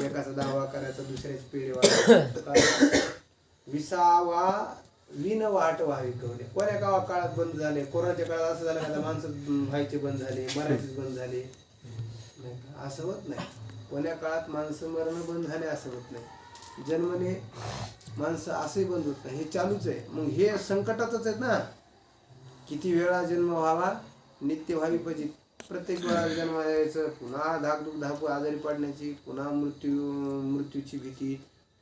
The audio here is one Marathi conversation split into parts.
एकाचा दावा करायचा दुसऱ्याची पिढी वाढ विसावा विन वाट व्हावी कवडे. कोण्या काळात बंद झाले, कोरोनाच्या काळात असं झालं का माणसं व्हायचे बंद झाले, मरायचेच बंद झाले, असं होत नाही. कोण्या काळात माणसं मरण बंद झाले असं होत नाही. जन्मने माणसं असंही बंद होत नाही, हे चालूच आहे. मग हे संकटातच आहेत ना. किती वेळा जन्म व्हावा, नित्य व्हावी पाहिजे. प्रत्येक वेळा जन्म यायचं, पुन्हा धाकधूक धाकू आजारी पडण्याची, पुन्हा मृत्यूची भीती,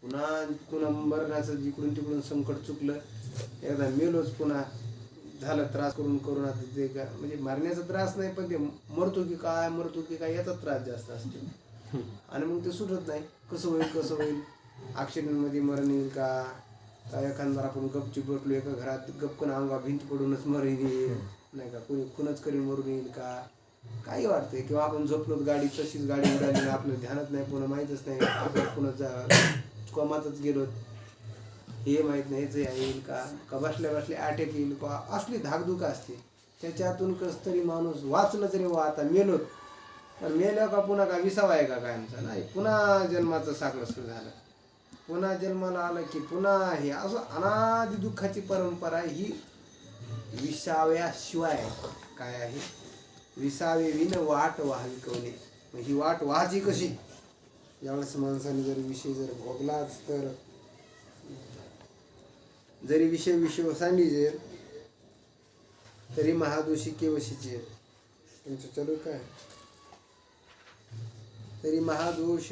पुन्हा मरणाचं जिकडून तिकडून संकट चुकलं, एकदा मेलोच पुन्हा झालं त्रास करून आता ते का म्हणजे मारण्याचा त्रास नाही, पण ते मरतो की काय याचा त्रास जास्त असतो. आणि मग ते सुटत नाही. कसं होईल ॲक्सिडेंटमध्ये मरण येईल का एखादा आपण गपचूप बसलो एका घरात गपकन अंगा भिंत पडूनच मरण येईल नाही का, कोणी खुनच करीन मरून येईल का, काही वाटतंय. किंवा आपण झोपलो गाडी तशीच गाडी उडाली, आपलं ध्यानात नाही, पुन्हा माहीतच नाही आपण पुन्हा कोमातच गेलो, हे माहीत नाही येईल का बसल्या अटॅक येईल का, असली धाकधूक असते. त्याच्यातून कस तरी माणूस वाचलं तरी आता मेलोत, पण मेल्या का पुन्हा का विसावा आहे का कायमचा नाही, पुन्हा जन्माचं साखळं सुरू झालं. पुन्हा जन्माला आलं की पुन्हा हे असं अनादि दुःखाची परंपरा ही विसाव्याशिवाय काय आहे. विसावे विन वाट व्हावी कवने. ही वाट व्हायची कशी. यावेळेस माणसाने जर विषय जर भोगलाच तर जरी विषय सांगितले तरी महादोषी केवशीचे तुमचं चालू काय तरी महादोष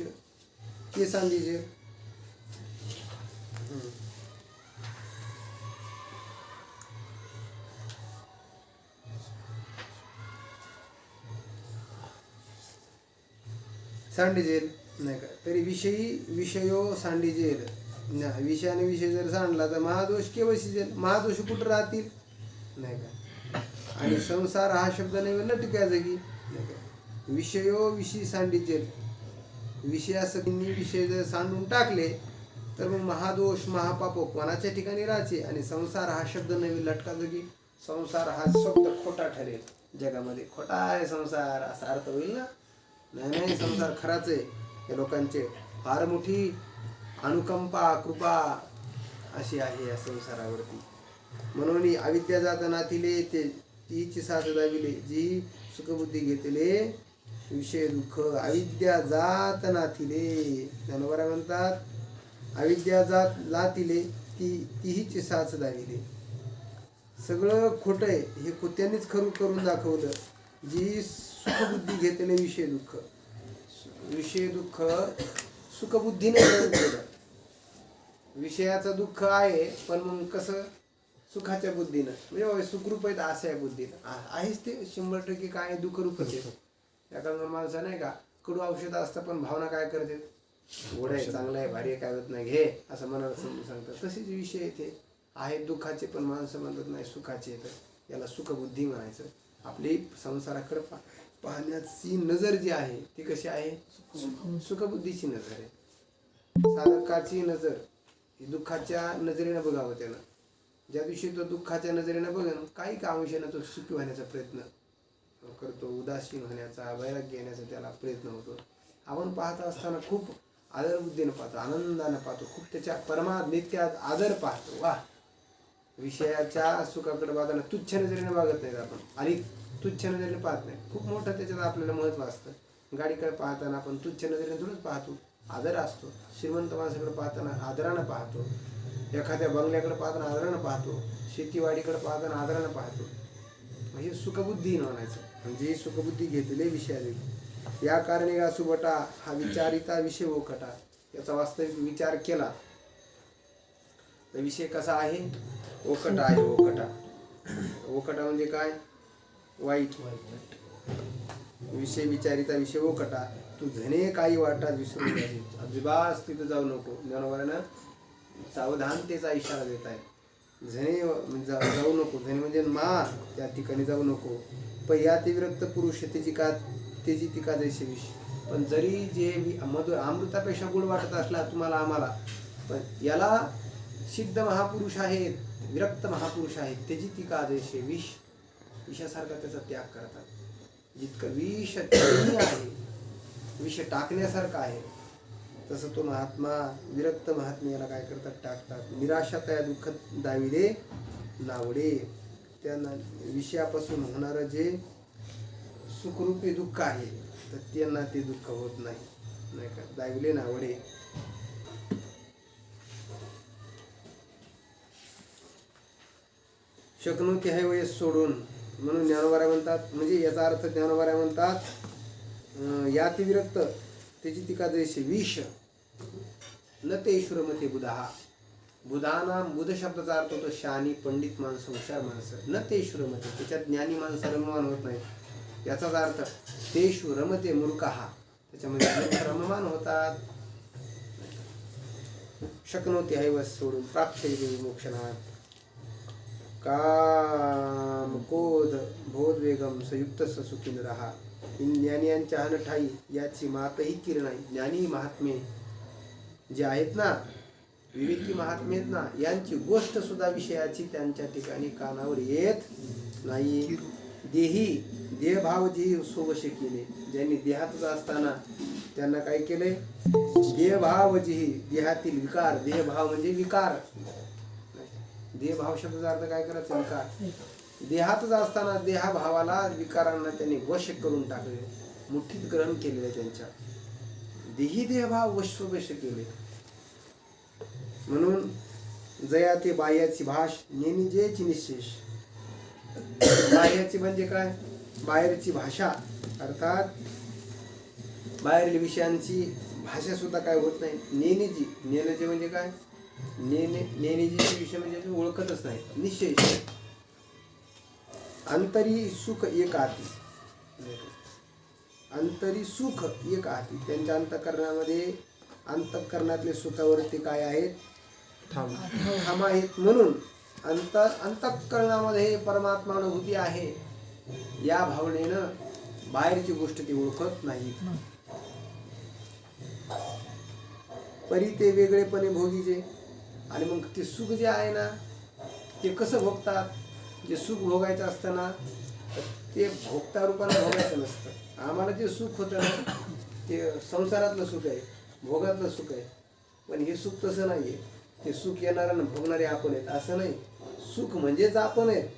के सांगितले. सांडिजेल नाही का, तरी विषयो सांडिजेल. विषयाने विषय जर सांडला तर महादोष केवशीजेल. महादोष कुठं राहतील नाही का. आणि संसार हा शब्द नाही लटक्या जागी नाही का. विषयो विषयी सांडिजेल. विषयासकींनी विषय जर सांडून टाकले तर मग महादोष महापाप कोणाच्या ठिकाणी राहायचे. आणि संसार हा शब्द नवी लटका जागी. संसार हा शब्द खोटा ठरेल जगामध्ये. खोटा आहे संसार असा अर्थ होईल ना. नाही संसार खराच आहे. या लोकांचे फार मोठी अनुकंपा कृपा अशी आहे या संसारावरती. म्हणून अविद्या जात नाथिले ते तीची साथ दाविले. जी सुखबुद्धी घेतले विषय दुःख अविद्या जात नाथिले. ज्ञानोबा म्हणतात अविद्या जात लातिले तीहीची साथ दाविले. सगळं खोटं आहे हे त्यांनीच खरं करून दाखवलं. जी सुखबुद्धी घेतले विषय दुःख सुखबुद्धीने केलं. विषयाचं दुःख आहे पण मग कसं सुखाच्या बुद्धीनं म्हणजे सुखरूप आहेत अशा आहे बुद्धीनं आहेच ते 100% काय दुःखरूपच आहे. त्याकडून माणसं नाही का कडू औषध असतं पण भावना काय करते गोड आहे चांगलं आहे भारी आहे काय होत नाही घे असं मनाला समजून सांगतात. तसेच विषय ते आहेत दुःखाचे पण माणसं म्हणतात नाही सुखाचे. तर याला सुखबुद्धी म्हणायचं. आपली संसाराकडे पाहण्याची नजर जी आहे ती कशी आहे सुखबुद्धीची नजर आहे. साधकाची नजर ही दुःखाच्या नजरेनं बघावं त्यानं. ज्या दिवशी तो दुःखाच्या नजरेनं बघन काही का अंशानं तो सुखी होण्याचा प्रयत्न करतो. उदासीन होण्याचा वैराग्य येण्याचा त्याला प्रयत्न होतो. आपण पाहत असताना खूप आदर बुद्धीनं पाहतो आनंदानं पाहतो खूप त्याच्या नित्यात आदर पाहतो. वा विषयाच्या सुखाकडे पाहताना तुच्छ नजरेनं बघत नाहीत आपण आणि तुच्छ नजरेने पाहत नाही. खूप मोठं त्याच्यात आपल्याला महत्त्व असतं. गाडीकडे पाहताना आपण तुच्छ नजरेने थोडंच पाहतो आदर असतो. श्रीमंत माणसाकडे पाहताना आदरानं पाहतो. एखाद्या बंगल्याकडे पाहताना आदरानं पाहतो. शेतीवाडीकडे पाहताना आदरानं पाहतो. म्हणजे सुखबुद्धी म्हणायचं. म्हणजे सुखबुद्धी घेतले विषयाने. या कारणे का सुबटा हा विचारिता विषय ओकटा. याचा वास्तविक विचार केला तर विषय कसा आहे ओकटा आहे. ओकटा म्हणजे काय वाईट. विषय विचारिता विषय ओकटा. तू झणे काही वाटा विसरू नये. अजिबात तिथं जाऊ नको. ज्ञानोबानं सावधानतेचा इशारा देत आहे. झणे जाऊ नको. झणे म्हणजे त्या ठिकाणी जाऊ नको. पहियाती विरक्त पुरुष त्याची टीका जैसे विष. पण जरी जे मधुर अमृतापेक्षा गुण वाटत असला तुम्हाला आम्हाला पण याला सिद्ध महापुरुष आहेत विरक्त महापुरुष आहेत त्याची टीका जैसे विष. विषासारखा त्याचा त्याग करतात. जितकं विष आहे विष टाकण्यासारखं आहे तसं तो महात्मा विरक्त महात्म्याला काय करतात, टाकतात. निराशा त्या दुःख दाविले नावडे. त्या विषयापासून होणारं जे सुखरूपी दुःख आहे तर त्यांना ते दुःख होत नाही, नाही का. दाविले नावडे. शकणुकी आहे वयस सोडून, म्हणून ज्ञानोबाराय म्हणतात. म्हणजे याचा अर्थ ज्ञानोबाराय म्हणतात याती विरक्त त्याची टीका जैसे विष न ते ईश्वरमते बुधा. बुधाना बुध शब्दाचा अर्थ होतो शहाणी पंडित माणसं, हुशार माणसं. न ते ईश्वरमते त्याच्यात ज्ञानी माणसं रममान होत नाही. याचाच अर्थ तेषु रमते मूर्खहा त्याच्यामध्ये रममान होतात. शकनोती हैवस सोडून प्राप्त मोक्षणात काम क्रोध भोदवेगम संयुक्त सुखीन रहा. ज्ञानियांच्या अनठाई याची मातही किरणाई. ज्ञानी महात्मे जे आहेत ना, विवेकी महात्मे आहेत ना, यांची गोष्ट सुद्धा विषयाची त्यांच्या ठिकाणी कानावर येत नाही. देही देहभाव जे सोबशे केले, ज्यांनी देहातच असताना त्यांना काय केले, देहभाव जे देहातील विकार. देहभाव म्हणजे विकार. देहभाव शब्दाचा अर्थ काय करायचं, विकार. देहातच असताना देहाभावाला विकारांना त्यांनी वश करून टाकले, मुठीत ग्रहण केलेले. त्यांच्या देही देहभाव वश केले. म्हणून जया ते बाह्याची भाष नेनी जेची निशेष. बाह्याची म्हणजे काय, बाहेरची भाषा, अर्थात बाहेरील विषयांची भाषा सुद्धा काय होत नाही. नेनेजी, नेण्याचे म्हणजे काय, नेनेजीचे विषय म्हणजे ओळखतच नाही. निशेष अंतरी सुख एक आती. अंतरी सुख एक आती. त्यांच्या अंतःकरणामध्ये अंतःकरणातले सुखावरती काय आहेत, ठाम आहेत. म्हणून अंतःकरणामध्ये परमात्मानुभूती आहे या भावनेनं बाहेरची गोष्ट ती ओळखत नाही. परी ते वेगळेपणे भोगीचे. आणि मग ते सुख जे आहे ना ते कसं भोगतात. जे सुख भोगायचं असतं ना ते भोगता रूपाने भोगायचं नसतं. आम्हाला जे सुख होतं ना ते संसारातलं सुख आहे, भोगातलं सुख आहे. पण हे सुख तसं नाही आहे. ते सुख येणारं आणि भोगणारे आपण आहेत असं नाही. सुख म्हणजेच आपण आहेत.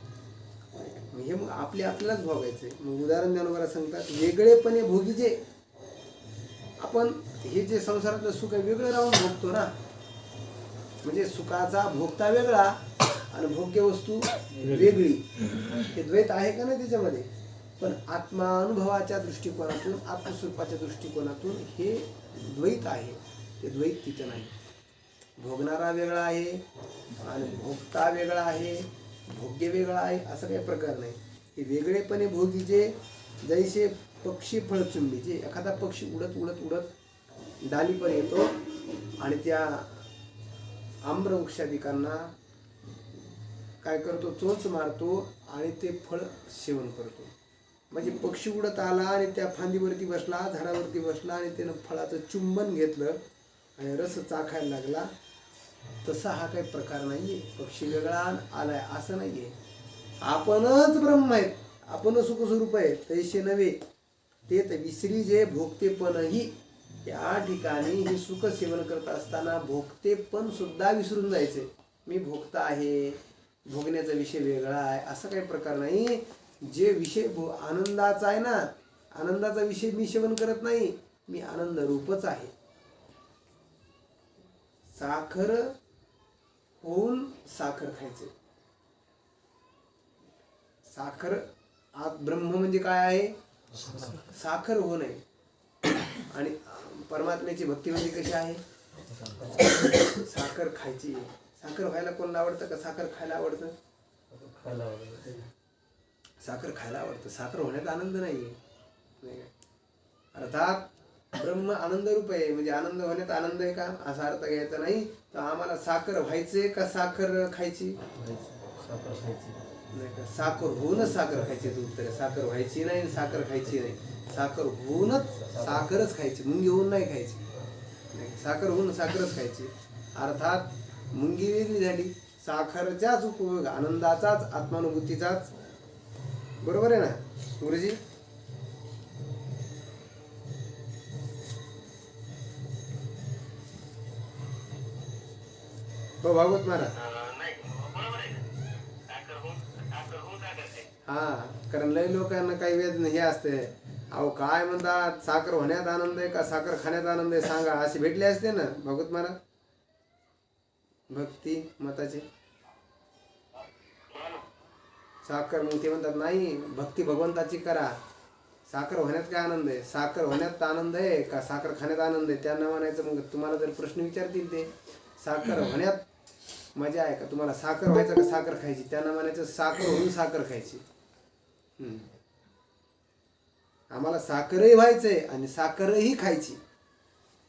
हे मग आपल्यालाच भोगायचंय. मग उदाहरण ज्ञानोबाला सांगतात वेगळेपणे भोगीचे. आपण हे जे संसारातलं सुख आहे वेगळं राहून भोगतो ना. म्हणजे सुखाचा भोगता वेगळा आणि भोग्य वस्तू वेगळी. हे द्वैत आहे का नाही त्याच्यामध्ये. पण आत्मानुभवाच्या दृष्टिकोनातून, आत्मस्वरूपाच्या दृष्टिकोनातून हे द्वैत आहे. ते द्वैत तिथं नाही. भोगणारा वेगळा आहे आणि भोगता वेगळा आहे, भोग्य वेगळा आहे असं काही प्रकार नाही. हे वेगळेपणे भोगीचे जैसे पक्षी फळचुंबीचे. एखादा पक्षी उडत उडत उडत डालीपर येतो आणि त्या आम्रवृक्षादिकांना काय करतो, चोच मारतो आणि ते फळ सेवन करतो. म्हणजे पक्षी उडत आला आणि त्या फांदीवरती बसला, झाडावरती बसला आणि त्यानं फळाचं चुंबन घेतलं आणि रस चाखायला लागला. तसा हा काही प्रकार नाहीये. पक्षी वेगळा आलाय असं नाहीये. आपणच ब्रह्म आहेत, आपण सुखस्वरूप आहे तैसे नव्हे. ते विसरी जे भोगतेपणही या ठिकाणी हे सुख सेवन करत असताना भोगतेपण सुद्धा विसरून जायचे. मी भोगता आहे, भोगण्याचा विषय वेगळा आहे असं काही प्रकार नाही. जे विषय आनंदाचा आहे ना, आनंदाचा विषय मी सेवन करत नाही. मी आनंद रूपच आहे. साखर होऊन साखर खायचे. साखर आत ब्रह्म म्हणजे काय आहे, साखर होऊ नये. आणि परमात्म्याची भक्ती म्हणजे कशी आहे, साखर खायची. साखर व्हायला कोणाला आवडतं का साखर खायला आवडतं? साखर खायला आवडतं. साखर होण्यात आनंद नाहीये. अर्थात ब्रह्म आनंद रूप आहे. म्हणजे आनंद होण्यात आनंद आहे का असा अर्थ घ्यायचा नाही. तर आम्हाला साखर व्हायचे का साखर खायची? नाही का, साखर होऊनच साखर खायची. उत्तर साखर व्हायची नाही, साखर खायची नाही. साखर होऊनच साखरच खायची, मुंगी होऊन नाही खायची. साखर होऊन साखरच खायची. अर्थात मुंगी वेगळी झाली. साखरचाच उपयोग आनंदाचाच, आत्मानुभूतीचाच. बरोबर आहे ना गुरुजी? हो भागवत महाराज. हा, कारण लय लोकांना काही वेद हे असते, अहो काय म्हणतात, साखर होण्यात आनंद आहे का साखर खाण्यात आनंद आहे सांगा, असे भेटले असते ना भागवत महाराज भक्ती मताचे. साखर मग ते म्हणतात नाही, भक्ती भगवंताची करा. साखर होण्यात काय आनंद आहे, साखर होण्यात आनंद आहे का साखर खाण्यात आनंद आहे, त्यांना म्हणायचं. मग तुम्हाला जर प्रश्न विचारतील ते साखर होण्यात मजा आहे का, तुम्हाला साखर व्हायचं का साखर खायची, त्यांना म्हणायचं साखर होऊन साखर खायची. आम्हाला साखरही व्हायचंय आणि साखरही खायची,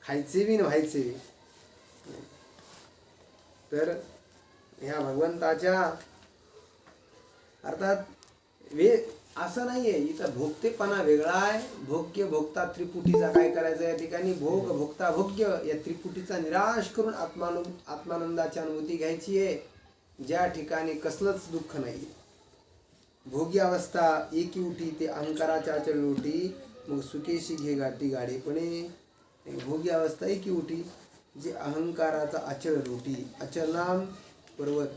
खायचे बी व्हायचे. तर ह्या भगवंताच्या अर्थात असं नाहीये इथं भोगतेपणा वेगळा आहे. भोग्य भोगता त्रिपुटीचा काय करायचं या ठिकाणी, भोग भोगता भोग्य या त्रिपुटीचा निराश करून आत्मानंदाची अनुभूती घ्यायची आहे, ज्या ठिकाणी कसलंच दुःख नाही. भोगी अवस्था एकी उठी ते अहंकाराच्या अचल उठी, मग सुखेशी घे गाठी गाडीपणे. भोगी अवस्था एकी उठी जे अहंकाराचा अचल रोटी. अचल नाम पर्वत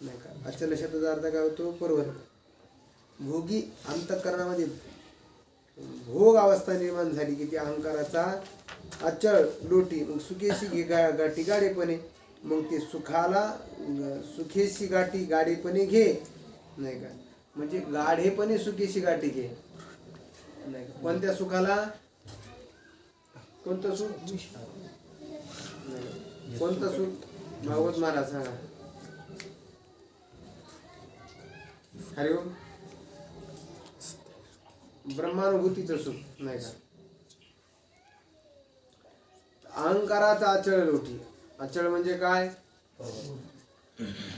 नाही का, अचल शब्दाचा अर्थ काय होतो, पर्वत. भोगी अंतःकरणामध्ये भोग अवस्था निर्माण झाली की ती अहंकाराचा अचळ लोटी, मग सुखेशी घे गाठी गाडीपणे. मग ते सुखेशी गाठी गाडीपणे घे नाही का, म्हणजे गाढेपणे सुखेशी गाठी घे नाही का. कोणत्या सुखाला, कोणतं सुख, कोणतं सुख भागवत महाराज सांगा. हरिओम. ब्रह्मानुभूतीचं सुख नाही का. अहंकाराचा अचळ लोटी. अचळ म्हणजे काय,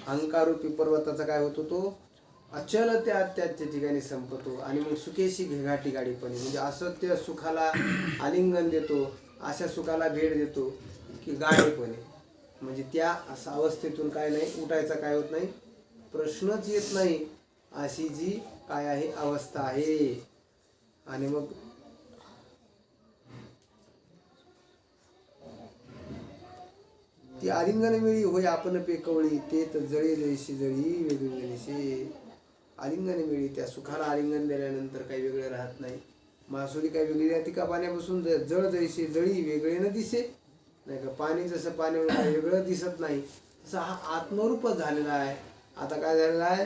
अहंकारूपी पर्वताचा काय होतो तो अचल त्या ठिकाणी संपतो. आणि मग सुखेशी घाटी गाडीपणे म्हणजे असत्य सुखाला आलिंगन देतो, अशा सुखाला भेट देतो की गाडीपणे, म्हणजे त्या असा अवस्थेतून काय नाही उठायचा काय होत नाही, प्रश्नच येत नाही, अशी जी काय आहे अवस्था आहे. आणि मग ती आलिंगन मिळी होय आपण पेकवळी, ते तर जळी जैशी जळी वेगळी. आलिंगन मिळी, त्या सुखाला आलिंगन दिल्यानंतर काही वेगळं राहत नाही. मासोळी काही वेगळी राहते का पाण्यापासून, जळ जैशी जळी वेगळे न दिसे नाही का. पाणी जसं पाण्यावर काही वेगळं दिसत नाही, तसं हा आत्मरूपच झालेला आहे. आता काय झालेला आहे,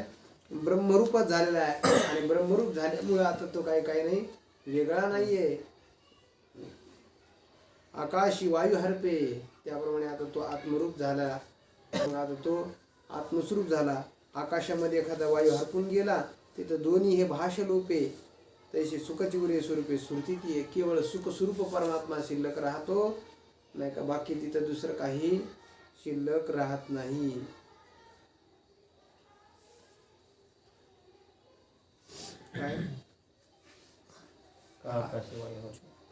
ब्रह्मरूपच झालेला आहे. आणि ब्रह्मरूप झाल्यामुळे आता तो काही नाही वेगळा नाहीये. आकाशी वायू हरपे, त्याप्रमाणे आता तो आत्मरूप झाला. मग आता तो आत्मस्वरूप झाला. आकाशामध्ये एखादा वायू हरपून गेला तिथं दोन्ही हे भाष लोपे, तसे सुखचिगुरे स्वरूपे सुरती ती केवळ सुख स्वरूप परमात्मा शिल्लक राहतो नाही का, बाकी तिथं दुसरं काही शिल्लक राहत नाही. काय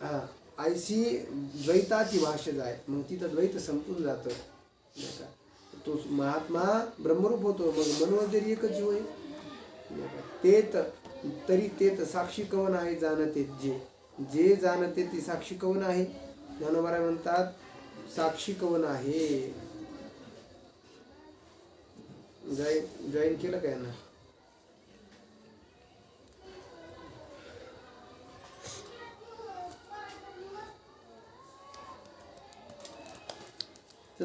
हा, ऐशी द्वैताची भाषा जाय, मग तिथं द्वैत संपून जातं नाही का. तो महात्मा ब्रह्मरूप होतो. मग मनोजरी एकच जीव आहे. तेत तरी तेत साक्षी कवन आहे जाणते, जे जाणते ती साक्षी कवन आहे. ज्ञानोबा म्हणतात साक्षी कवन आहे. जॉईन केलं काय ना.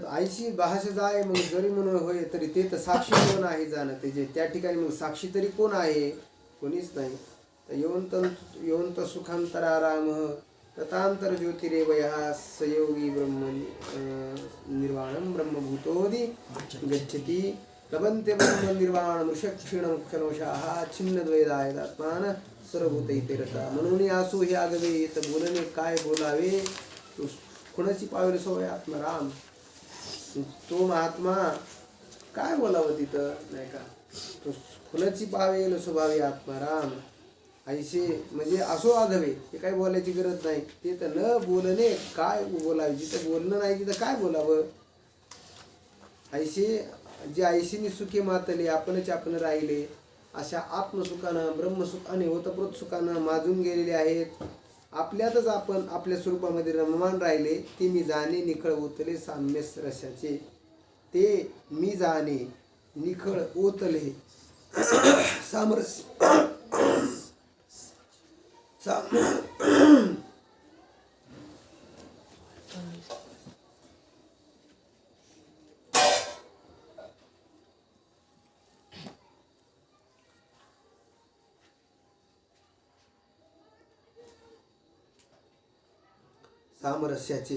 आईची भाषा जाय, मग जरी म्हणून होय तरी ते तर साक्षी कोण आहे जाणते, जे त्या ठिकाणी मग साक्षी तरी कोण आहे, कोणीच नाही. तर येऊन सुखांतराराम तथांतर ज्योतिरेवया सयोगी ब्रह्म निर्वाणम ब्रह्मभूतोदी गच्छति लभन्ते ब्रह्म निर्वाण मृषक्षीण मुख्यनोषाः छिन्नद्वैदायदात्मान सर्वभूत इतेरता. म्हणून आसो हे आगवे येत बोलणे काय बोलावे, खुणाची पावले सोय आत्मराम. तो महात्मा काय बोलावं तिथं नाही का, तो खुनाची पावेल स्वभावी आत्माराम. ऐसे म्हणजे असो आघवे, ते काय बोलायची गरज नाही. ते तर न बोलणे काय बोलावे, जिथं बोलणं नाही तिथं काय बोलावं. ऐसे जे ऐशीनी सुखे मातले आपण राहिले, अशा आत्मसुखानं ब्रह्मसुखाने ओतप्रोत सुखानं माजून गेलेले आहेत. आपल्यातच आपण आपल्या स्वरूपामध्ये रममान राहिले, ते मी जाणे निखळ उतले साम्यस रसाचे. ते मी जाणे निखळ ओतले सामरस्य सामरस्याचे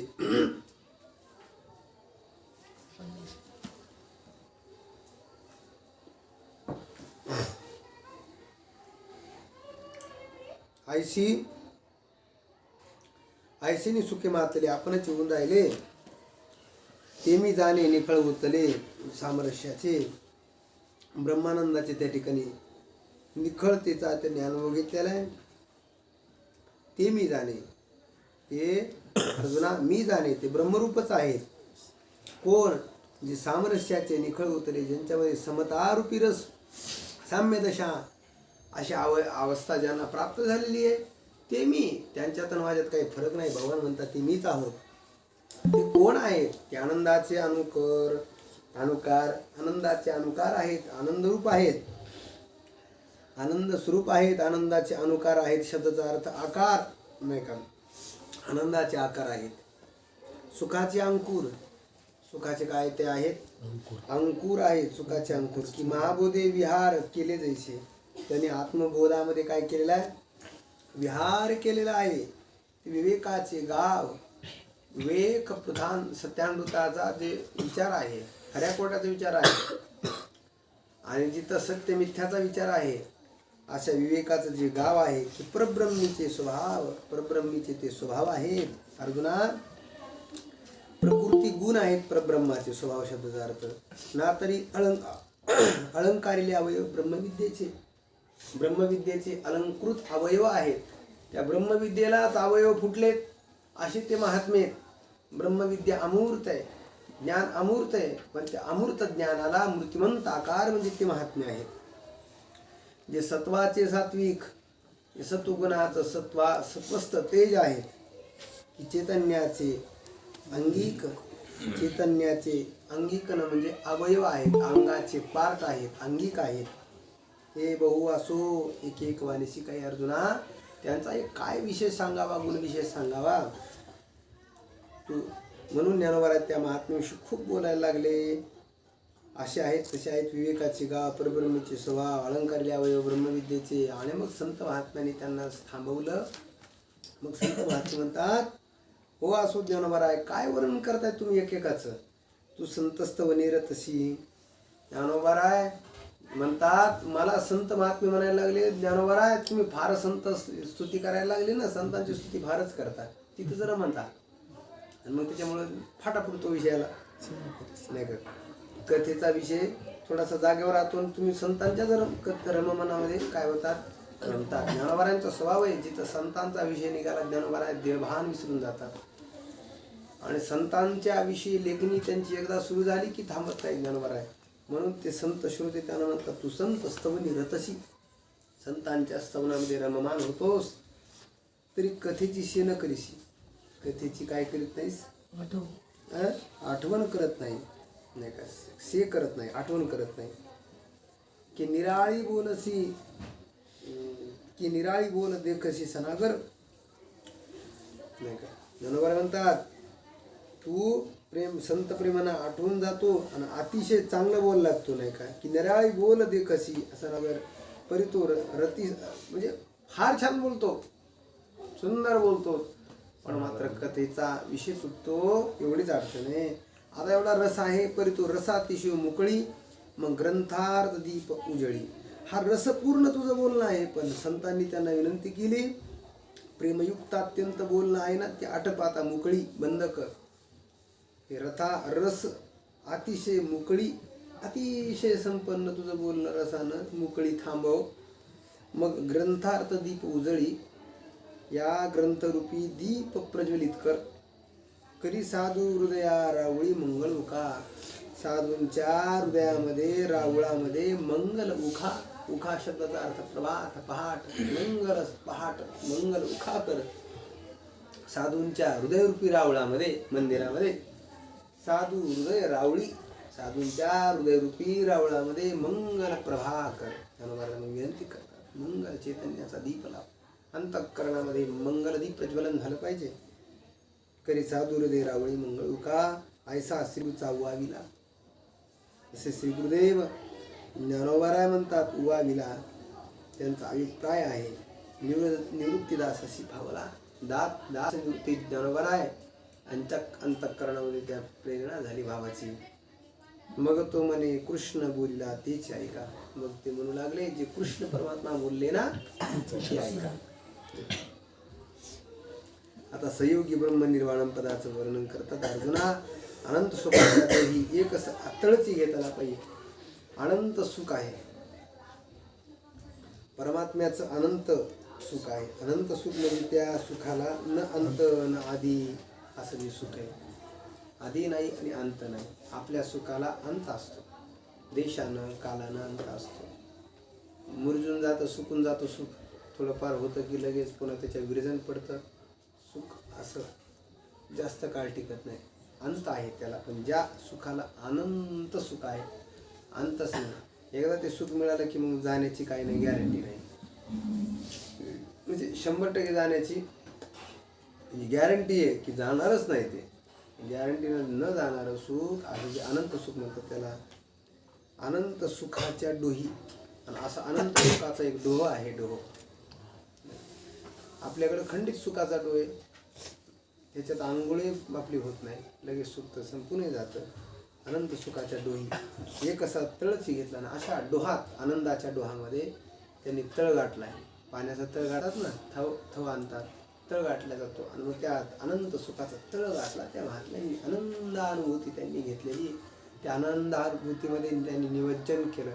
ऐसीनी सुखे मातले आपणच येऊन राहिले ते मी जाणे निखळ उतले सामरस्याचे ब्रह्मानंदाचे त्या ठिकाणी निखळतेचा त्यांनी अनुभव घेतलेला आहे. ते मी जाणे ते अर्जुना मी जाणे ते ब्रह्मरूपच आहेत. कोण जे सामरस्याचे निखळ उतले ज्यांच्यामध्ये समतारूपी रस साम्य दशा अशी अवस्था ज्यांना प्राप्त झालेली आहे ते मी. त्यांच्यात आणि माझ्यात काही फरक नाही. भगवान म्हणतात ते मीच आहोत. ते कोण आहेत? ते आनंदाचे अनुकार आनंदाचे अनुकार आहेत. आनंदरूप आहेत. आनंद स्वरूप आहेत. आनंदाचे अनुकार आहेत. शब्दाचा अर्थ आकार नाही का? आनंदाचे आकार आहेत. सुखाचे अंकुर सुखाचे काय ते आहेत अंकुर आहेत. सुखाचे अंकुर की महाबोधे विहार केले जैसे त्यांनी आत्मबोधामध्ये काय केलेलं आहे विहार केलेला आहे. विवेकाचे गाव विवेक प्रधान सत्यानृताचा जे विचार आहे खऱ्या कोटाचा विचार आहे आणि जिथं सत्य मिथ्याचा विचार आहे अशा विवेकाचं जे गाव आहे ते परब्रह्मीचे ते स्वभाव आहेत. अर्जुना प्रकृती गुण आहेत परब्रह्माचे स्वभाव शब्दाचा अर्थ ना तरी अलंकारिले अवयव ब्रह्मविद्येचे अलंकृत अवयव आहेत. त्या ब्रह्मविद्येलाच अवयव फुटलेत असे ते महात्मे. ब्रह्मविद्या अमूर्त आहे. ज्ञान अमूर्त आहे पण त्या अमूर्त ज्ञानाला मूर्तिमंत आकार म्हणजे ते महात्मे आहेत. जे सत्वाचे सात्विक सत्वगुणाचं सत्वस्त तेज आहेत की चैतन्याचे अंगिकन म्हणजे अवयव आहेत. अंगाचे पार्ट आहेत अंगिक आहेत. हे बहु असो एक वाणीशी काही अर्जुना त्यांचा एक काय विशेष सांगावा गुण विशेष सांगावा तू. म्हणून ज्ञानोबा त्या महात्म्याविषयी खूप बोलायला लागले. असे आहेत तसे आहेत. विवेकाचे गाव परब्रह्मीचे स्वभाव अलंकारले अवयव ब्रह्मविद्येचे. आणि मग संत महात्म्याने त्यांना थांबवलं. मग संत महात्मे म्हणतात हो असो ज्ञानोबा आहे काय वर्णन करताय तुम्ही एकेकाचं. तू संतस्त वनेर तशी. ज्ञानोबा आहे म्हणतात मला संत महात्मे म्हणायला लागले. ज्ञानोबा आहे तुम्ही फार संत स्तुती करायला लागली ना. संतांची स्तुती फारच करतात तिथं जरा म्हणतात आणि मग त्याच्यामुळे फाटाफुटतो विषयाला नाही का. कथेचा विषय थोडासा जागेवर राहतो. तुम्ही संतांच्या जर रममानामध्ये काय होतात रमतात. ज्ञानोबारायांचा स्वभाव आहे जिथं संतांचा विषय निघाला ज्ञानोबाराय देवभान विसरून जातात आणि संतांच्या विषयी लेखणी त्यांची एकदा सुरू झाली की थांबत नाही ज्ञानोबाराय. म्हणून ते संत श्रोते त्यांना म्हणतात तू संत स्तवनी रतसी. संतांच्या स्तवनामध्ये रममान होतोस तरी कथेची शेण करीशी. कथेची काय करीत नाहीस आठवण करत नाही नाही का. से करत नाही आठवण करत नाही. की निराळी बोल देखसी सनागर नाही का. ज्ञानोबा म्हणतात तू संत प्रेमानं आठवून जातो आणि अतिशय चांगलं बोल लागतो नाही का. की निराळी बोल देखसी सनागर परितो रती म्हणजे फार छान बोलतो सुंदर बोलतो पण मात्र कथेचा विषय सुटतो एवढीच अडचण आहे. आता एवढा रस आहे परितो रसातिशय मुकळी मग ग्रंथार्थ दीप उजळी. हा रसपूर्ण तुझं बोलणं आहे पण संतांनी त्यांना विनंती केली प्रेमयुक्त अत्यंत बोलणं आहे ना ते आटप आता मुकळी बंद कर. हे रस अतिशय मुकळी अतिशय संपन्न तुझं बोलणं रसानं मुकळी थांबव. मग ग्रंथार्थ दीप उजळी या ग्रंथरूपी दीप प्रज्वलित कर. करी साधू हृदया रावळी मंगल उखा. साधूंच्या हृदयामध्ये रावळामध्ये मंगल उखा. उखा शब्दाचा अर्थ प्रभात पहाट मंगल पहाट मंगल उखा कर. साधूंच्या हृदयरूपी रावळामध्ये मंदिरामध्ये साधू हृदय रावळी साधूंच्या हृदयरूपी रावळामध्ये मंगल प्रभाकर ज्ञानोबांना विनंती करतात. मंगल चैतन्याचा दीप लाव, अंतःकरणामध्ये मंगल दीप प्रज्वलन झालं पाहिजे. करी साधू हृदय रावळी मंगळ का ऐसा श्रीचा उवाविला. असे श्री गुरुदेव ज्ञानोबाराय म्हणतात. उवाविला त्यांचा अभिप्राय आहे. निवृत्तीदास अशी भावला दास निवृत्ती ज्ञानोबाराय अंतःकरणामध्ये त्या प्रेरणा झाली भावाची. मग तो म्हणे कृष्ण बोलिला तेच ऐका. मग ते म्हणू लागले जे कृष्ण परमात्मा बोलले ना ते ऐका. आता संयोगी ब्रह्म निर्वाण पदाचं वर्णन करतात. अर्जुना अनंत सुखाचा ही एक अत्तळची घेताना पाहिजे. अनंत सुख आहे परमात्म्याचं, अनंत सुख आहे. अनंत सुख म्हणजे त्या सुखाला न अंत न आदी असं जे सुख आहे. आधी नाही आणि अंत नाही. आपल्या सुखाला अंत असतो, देशानं कालानं अंत असतो. मुरजून जातं, सुकून जातं सुख. थोडंफार होतं की लगेच पुन्हा त्याच्या विरजन पडतं. सुख असं जास्त काळ टिकत नाही, अंत आहे त्याला. पण ज्या सुखाला अनंत सुख आहे, अंतच नाही. एकदा ते सुख मिळालं की मग जाण्याची काही नाही गॅरंटी नाही. म्हणजे 100% जाण्याची गॅरंटी आहे की जाणारच नाही. ते गॅरंटी न जाणारं सुख असं जे अनंत सुख म्हणतात त्याला अनंत सुखाच्या डोही. आणि असा अनंत सुखाचा एक डोह आहे. डोह आपल्याकडे खंडित सुखाचा डोह आहे, त्याच्यात आंघोळी आपली होत नाही, लगेच सुख तर संपून जातं. अनंत सुखाच्या डोही एक असा तळची घेतला ना, अशा डोहात आनंदाच्या डोहामध्ये त्यांनी तळ गाठलाय. पाण्याचा तळ गाठतात ना, थव आणतात, तळ गाठला जातो. आणि मग त्या अनंत सुखाचा तळ गाठला. त्या महात्म्यांनी आनंदानुभूती त्यांनी घेतलेली. त्या आनंदानुभूतीमध्ये त्यांनी निमज्जन केलं,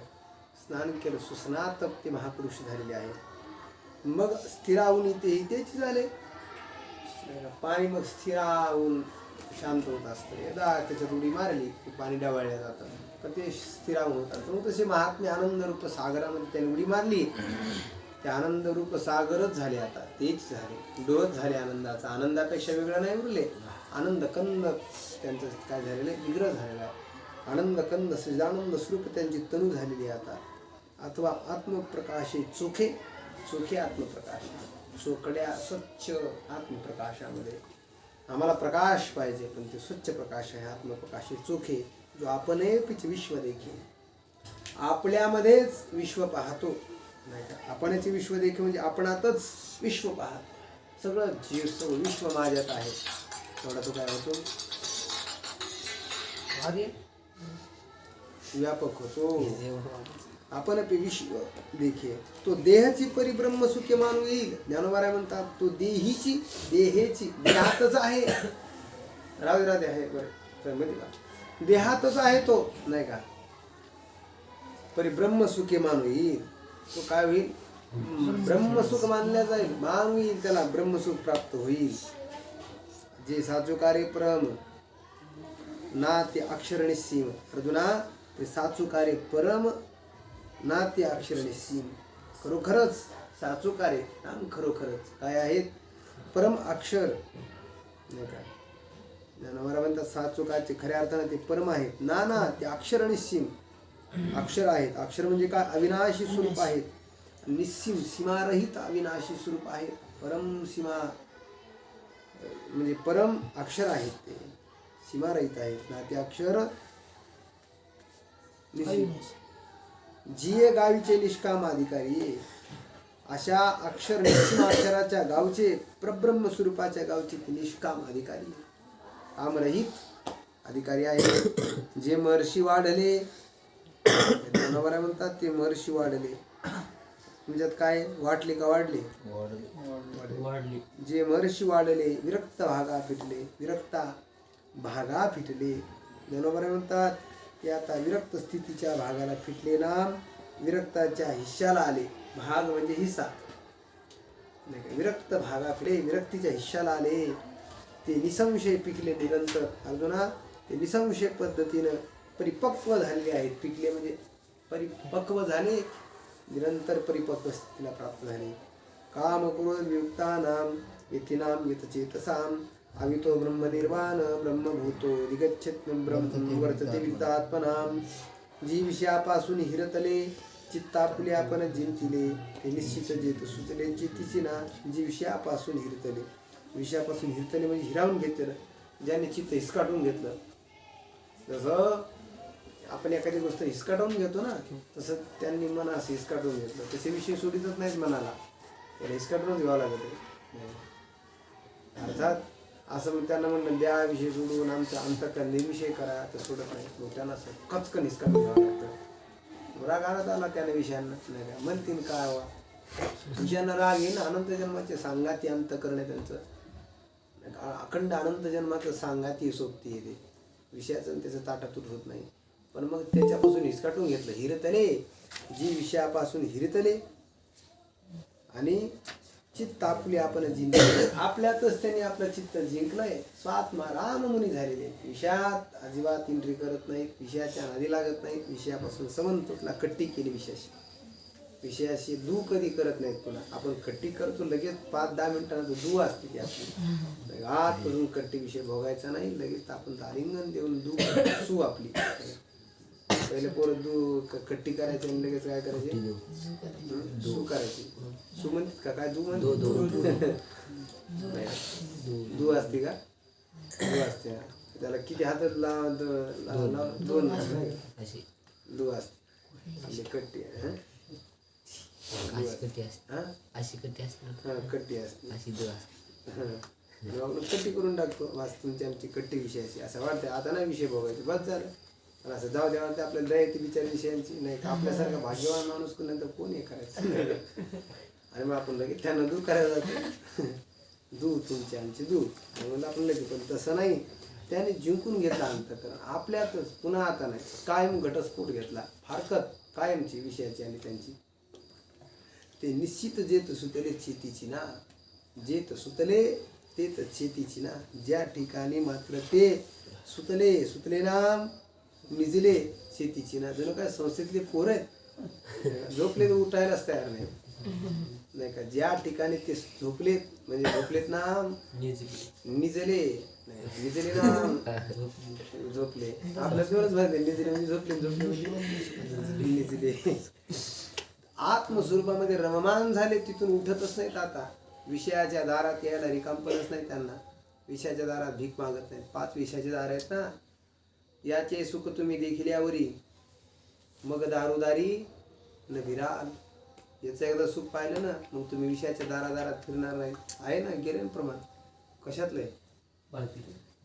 स्नान केलं. सुस्नात ते महापुरुष झालेले आहेत. मग स्थिरावून तेच झाले. पाणी मग स्थिरावून शांत होत असतं. एकदा त्याच्यात उडी मारली की पाणी डवाळल्या जातं, तर ते स्थिरावून होतात. मग तसे महात्मे आनंदरूप सागरामध्ये त्यांनी उडी मारली. ते आनंदरूप सागरच झाले. आता तेच झाले, डोहच झाले आनंदाचा. आनंदापेक्षा वेगळं नाही उरले. आनंद कंद त्यांचं काय झालेलं आहे, विग्रह झालेला आहे. आनंद कंद सचिदानंद स्वरूप त्यांची तनु झालेली आहे आता. अथवा आत्मप्रकाशे चोखे चोखे आत्मप्रकाश, चोकड्या स्वच्छ आत्मप्रकाशामध्ये. आम्हाला प्रकाश पाहिजे, पण ते स्वच्छ प्रकाश आहे. आत्मप्रकाशे चोखे जो आपणे पिच विश्व देखे. आपल्यामध्येच विश्व पाहतो, नाही का. आपणचे विश्व देखे म्हणजे आपणातच विश्व पाहत. सगळं जीव सगळं विश्व माझ्यात आहे. तेवढा तो काय होतो, व्यापक होतो. आपण विश्व देखे. तो देहाची परिब्रह्म सुखे मानू येईल. ज्ञानोबाराय म्हणतात तो देहीची देहेची देहातच आहे. राधे राधे आहे बरं माहिती का, देहातच आहे तो, नाही का. परिब्रह्म सुखे मानू येईल. तो काय होईल, ब्रह्मसुख मानल्या जाईल, मानू येईल त्याला, ब्रह्मसुख प्राप्त होईल. जे साचो कार्य परम ना ते अक्षर निस्सीम. अर्जुना ते साचू कार्य परम ना ते अक्षर निस्सीम. खरोखरच साचू कार्य नाम खरोखरच काय आहेत, परम अक्षर, नाही का. ज्ञानोबा म्हणतात साचू कार्य खऱ्या अर्थाने ते परम आहेत. ना ते अक्षर निस्सीम अक्षर आहेत. अक्षर म्हणजे काय, अविनाशी स्वरूप आहेत. निस्सीम सीमारहित अविनाशी स्वरूप आहे. परम सीमा म्हणजे परम अक्षर आहेत. ते सीमारहित आहेत ना ते अक्षर. जिये गावीचे निष्काम अधिकारी. अशा अक्षर निस्सीम अक्षराच्या गावचे, प्रब्रह्म स्वरूपाच्या गावचे ते निष्काम अधिकारी, कामरहित अधिकारी आहेत. जे महर्षी वाढले, ज्ञानोबा म्हणतात ते महर्षी वाढले. म्हणजे काय वाटले का वाढले, वाढले. जे महर्षी वाढले, विरक्त भागा फिटले, विरक्ता भागा फिटले. ज्ञानोबा म्हणतात ते आता विरक्त स्थितीच्या भागाला फिटले ना, विरक्ताच्या हिश्श्याला आले. भाग म्हणजे हिस्सा, नाही का. विरक्त भागा फिटले, विरक्तीच्या हिश्श्याला आले. ते निसंशय पिकले निरंतर. अर्जुना ते निसंशय पद्धतीनं परिपक्व झालेले आहेत. पिकले म्हणजे परिपक्व झाले, निरंतर परिपक्व स्थितीला प्राप्त झाले. काम क्रोध वियुक्तानां यतीनां यतचेतसां अवितो ब्रह्मनिर्वाण ब्रह्मभूतो निगच्छेत ब्रह्म वर्तते विदितात्मनाम. जी विषयापासून हिरतले चित्तापुले आपण जिंतिले ते निश्चित जेत सुचले चित्तीची ना. जी विषयापासून हिरतले, विषयापासून हिरतले म्हणजे हिरावून घेतलं, ज्याने चित्त हिसकाटून घेतलं. जसं आपण एखादी गोष्ट हिसकाटून घेतो ना, तसं त्यांनी मनास हिसकाटून घेतलं. तसे विषय सोडितच नाहीत मनाला, त्याला हिसकाटूनच घ्यावं लागत. अर्थात असं मग त्यांना म्हणलं द्या विषय सोडून आमचा अंतःकरण निर्विषय करा, तर सोडत नाही. मग त्यांना असं कचकन हिसकाटून घ्यावं लागतं. राग आणत आला त्याने विषयांना, नाही का म्हणतील काय हवा विषयांना राग येईन. अनंत जन्माचे सांगाती अंतःकरण आहे त्यांचं, अखंड अनंत जन्माचं सांगाती सोबती येते. विषयाचं त्याचं ताटातूट होत नाही. पण मग त्याच्यापासून हिसकाटून घेतलं. हिरतले, जी विषयापासून हिरतले आणि चित्त आपली आपण जिंकले. आपल्यातच त्यांनी आपलं चित्त जिंकलंय. स्वात्मा राममुनी झालेले, विषयात अजिबात इंट्री करत नाहीत, विषयाच्या नादी लागत नाहीत, विषयापासून समंतला कट्टी केली. विषयाशी दू कधी करत नाहीत. पुन्हा आपण कट्टी करतो लगेच 5-10 मिनिटांना दू असते ती आपली. आत करून कट्टी विषय भोगायचा नाही. लगेच आपण आलिंगन देऊन दू सू आपली. पहिले पोरं दू कट्टी करायची आणि लगेच काय करायचे, सू करायची. सू म्हणतात का काय, दू म्हणतो दू असते का, दू असते. त्याला किती हातात दोन दू असते कट्टी. कट्टी असते, कट्टी करून टाकतो. वाच तुमची आमची कट्टी विषयाची असं वाटतं. आता नाही विषय बघायचे, बस झालं. असं जाऊ द्या वाटतं आपल्याला दया येते बिचार विषयांची. नाही का आपल्यासारखा भाग्यवान माणूस नंतर कोण हे करायचं. आणि मग आपण लगेच त्यांना दूर करायला जातो. दू तुमची आमची दू म्हणून आपण लगेच. पण तसं नाही, त्याने जिंकून घेतला अंतःकरण आपल्यातच. पुन्हा आता नाही, कायम घटस्फोट घेतला. फारकत कायमची विषयाची आणि त्यांची. ते निश्चित जेत सुतले चेतीची ना. जेत सुतले तेत चेतीची ना. ज्या ठिकाणी मात्र ते सुतले ना निजले शेतीची ना. जणू काय संस्थेतले पोर आहेत, झोपले तर उठायलाच तयार नाही. नाही का, ज्या ठिकाणी ते झोपलेत म्हणजे झोपलेत ना निजले, निजले ना झोपले. आपल्या दोनच भरले, निजले म्हणजे झोपले, झोपले म्हणजे निजले. आत्मस्वरूपामध्ये रममान झाले, तिथून उठतच नाहीत. आता विषयाच्या दारात यायला रिकामपणच नाही त्यांना. विषयाच्या दारात भीक मागत नाहीत. 5 विषयाचे दार आहेत ना. याचे सुख तुम्ही देखिल्यावरी मग दारोदारी न विराल. याचं एकदा सुख पाहिलं ना, मग तुम्ही विषयाच्या दारादारात फिरणार नाही. आहे ना गिरण प्रमाण कशातलंय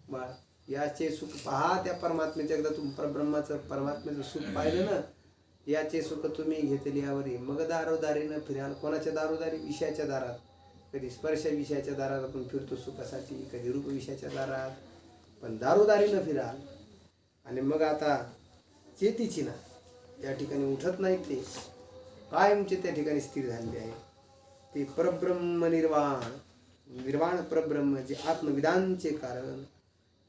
बाळ. याचे सुख पहा त्या परमात्म्याचं. एकदा तुम्ही परमात्म्याचं सुख पाहिलं ना, याचे सुख तुम्ही घेतल्यावरी मग दारोदारी न फिराल. कोणाच्या दारोदारी, विषयाच्या दारात. कधी स्पर्श विषयाच्या दारात आपण फिरतो सुखासाठी, कधी रूप विषयाच्या दारात, पण दारोदारी न फिराल. आणि मग आता चेतीची ना, त्या ठिकाणी उठत नाहीत. ते कायमचे त्या ठिकाणी स्थिर झालेले आहे. ते परब्रह्म निर्वाण परब्रह्म, जे आत्मविदांचे कारण.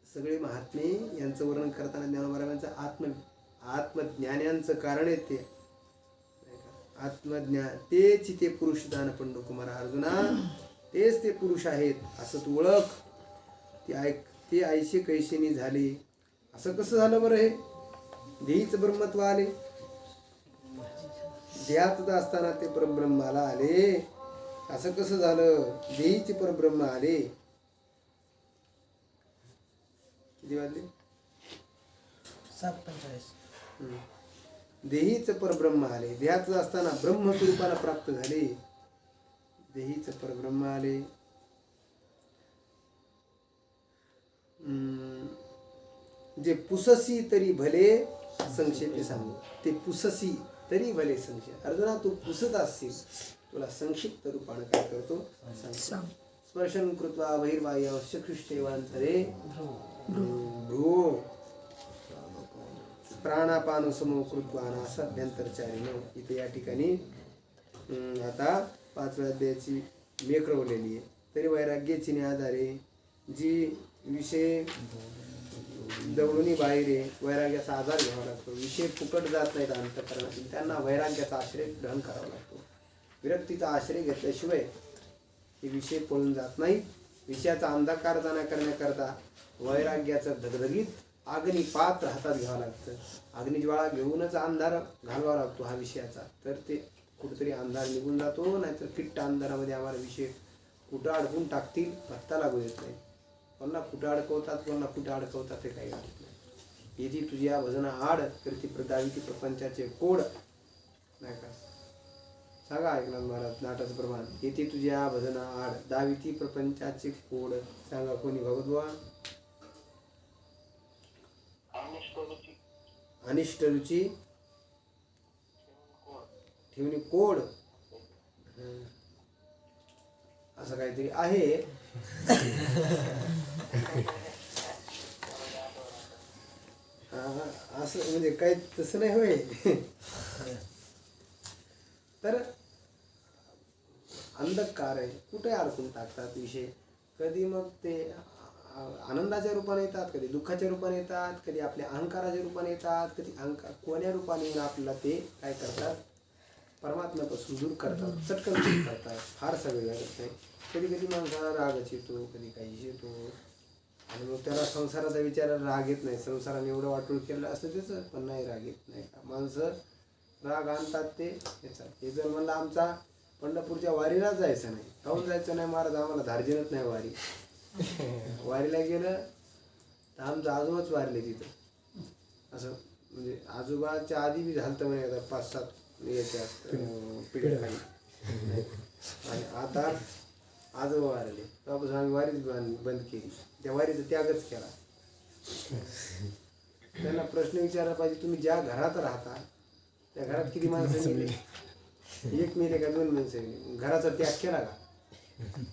सगळे महात्मे यांचं वर्णन करताना ज्ञानोबा आत्मज्ञानांचं कारण आहे ते. आत्मज्ञान तेच ते पुरुष दान पंडुकुमार अर्जुना, तेच ते पुरुष आहेत असं तू ओळख. ते ऐशे कैशेनी झाले. असं कसं झालं बरं? हे देहीच ब्रह्मत्व आले. देहात असताना ते परब्रह्माला आले. असं कसं झालं? देहीचे परब्रह्म आले. किती वाजले? 7:45. देहीच परब्रह्म आले. देहात असताना ब्रह्मस्वरूपाला प्राप्त झाले. देहीच परब्रह्म आले. जे पुससी तरी भले संक्षेपे सांगू. ते पुससी तरी भले संक्षेप. अर्जुना तू पुसत असशील, तुला संक्षिप्त रूपाने काय करतो सांग. स्पर्शन कृत्वा बहिर्बाह्य चक्षुष्टेवांतरे भ्रू प्राणापान समो कृत्वा नासाभ्यंतरचारिणो. इथे या ठिकाणी आता 5व्या अध्यायाची मेघ रवलेली आहे. तरी वैराग्याची आधारे जी विषय दवडून बाहेर आहे, वैराग्याचा आधार घ्यावा लागतो. विषय फुकट जात नाहीत अंतःकरणातील. त्यांना वैराग्याचा आश्रय ग्रहण करावा लागतो. विरक्तीचा आश्रय घेतल्याशिवाय हे विषय पळून जात नाहीत. विषयाचा अंधकार जाणा करण्याकरता वैराग्याचं धगधगीत अग्निपात्र हातात घ्यावं लागतं. अग्निज्वाळा घेऊनच अंधार घालवावा लागतो हा विषयाचा, तर ते कुठेतरी अंधार निघून जातो. नाहीतर किट्ट अंधारामध्ये आम्हाला विषय कुठं अडकून टाकतील पत्ता लागू देत नाही. पुन्हा कुठं अडकवतात, पुन्हा कुठं अडकवतात, ते काही वाटत नाही. येथे तुझ्या भजना आड करती प्रदाविती प्रपंचाचे कोड, नाही का सांगा ऐकणार महाराज नाटाचं प्रमाण. येथे तुझ्या भजना आड दाविती प्रपंचाचे कोड, सांगा कोणी भगवद्वान. अनिष्ट रुची ठेवणी कोड, असं काहीतरी आहे. असं म्हणजे काही तसं नाही होय. तर अंधकार आहे, कुठे अडकून टाकतात विषय. कधी मग ते आनंदाच्या रूपाने येतात, कधी दुःखाच्या रूपाने येतात, कधी आपल्या अहंकाराच्या रूपाने येतात, कधी अहंकार कोण्या रूपाने येऊन आपल्याला ते काय करतात, परमात्म्यापासून दूर करतात, चटकन दूर करतात. फारसा वेळ लागत नाही. कधी कधी माणसाला रागच येतो, कधी काही येतो, आणि मग त्याला संसाराचा विचार राग येत नाही. संसाराने एवढं वाटून केलं असतं त्याचं, पण नाही राग येत नाही का. माणसं राग आणतात ते याचा. हे जर म्हणलं आमचा पंढरपूरच्या वारीलाच जायचं नाही, काहून जायचं नाही महाराज, आम्हाला धार्जिनच नाही वारी. वारीला गेलं तर आमचं आजोबाच वारले तिथं. असं म्हणजे आजोबाच्या आधी बी झालं म्हणे आता 5-7 याच्या पिढ्या काही, आणि आता आजोबा वारले तेव्हापासून आम्ही वारीच बंद केली. त्या वारीचा त्यागच केला. त्यांना प्रश्न विचारला पाहिजे, तुम्ही ज्या घरात राहता त्या घरात किती माणसं मेले? 1 मेले का 2 माणसं मेले? घराचा त्याग केला का?